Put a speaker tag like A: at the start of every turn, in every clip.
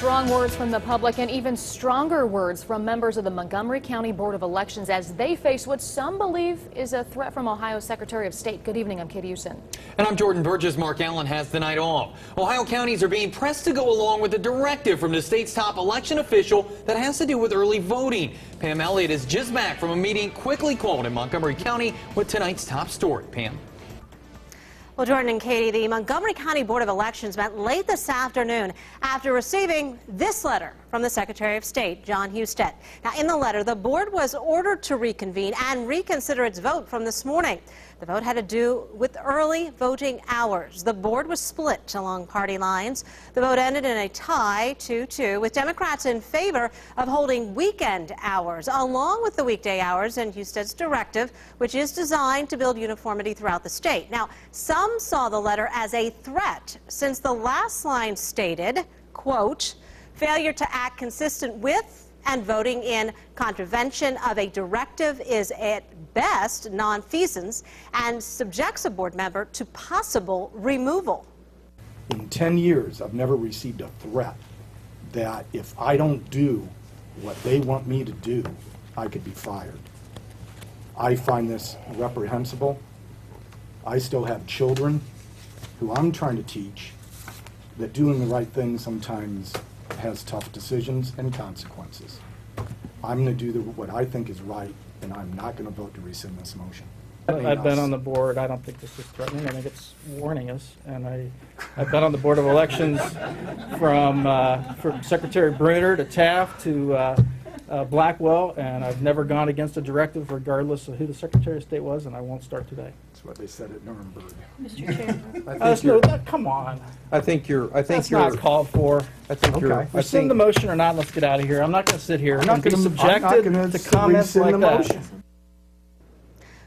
A: Strong words from the public and even stronger words from members of the Montgomery County Board of Elections as they face what some believe is a threat from Ohio Secretary of State. Good evening, I'm Katie Houston.
B: And I'm Jordan Burgess. Mark Allen has the night off. Ohio counties are being pressed to go along with a directive from the state's top election official that has to do with early voting. Pam Elliott is just back from a meeting quickly called in Montgomery County with tonight's top story. Pam.
C: Well, Jordan and Katie, the Montgomery County Board of Elections met late this afternoon after receiving this letter from the Secretary of State, John Husted. Now, in the letter, the board was ordered to reconvene and reconsider its vote from this morning. The vote had to do with early voting hours. The board was split along party lines. The vote ended in a tie 2-2, with Democrats in favor of holding weekend hours, along with the weekday hours and Husted's directive, which is designed to build uniformity throughout the state. Now, some saw the letter as a threat, since the last line stated, quote, failure to act consistent with and voting in contravention of a directive is at best nonfeasance and subjects a board member to possible removal.
D: In 10 years, I've never received a threat that if I don't do what they want me to do, I could be fired. I find this reprehensible. I still have children who I'm trying to teach that doing the right thing sometimes has tough decisions and consequences. I'm going to do what I think is right, and I'm not going to vote to rescind this motion.
E: I've been on the board. I don't think this is threatening. I think it's warning us. And I've been on the Board of Elections from Secretary Bruner to Taft to Blackwell, and I've never gone against a directive regardless of who the Secretary of State was, and I won't start today.
D: That's what they said at Nuremberg.
A: Mr. Chair.
E: Come on.
F: I think
E: That's not called for.
F: I think
D: Okay.
F: you're.
E: Rescind the motion or not, let's get out of here. I'm not going to sit here and be subjected to comments like that.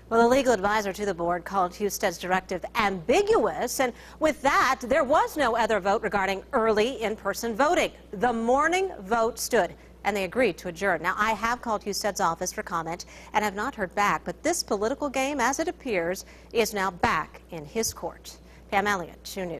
C: Well, the legal advisor to the board called Husted's directive ambiguous, and with that, there was no other vote regarding early in-person voting. The morning vote stood, and they agreed to adjourn. Now, I have called Husted's office for comment and have not heard back, but this political game, as it appears, is now back in his court. Pam Elliott, 2 News.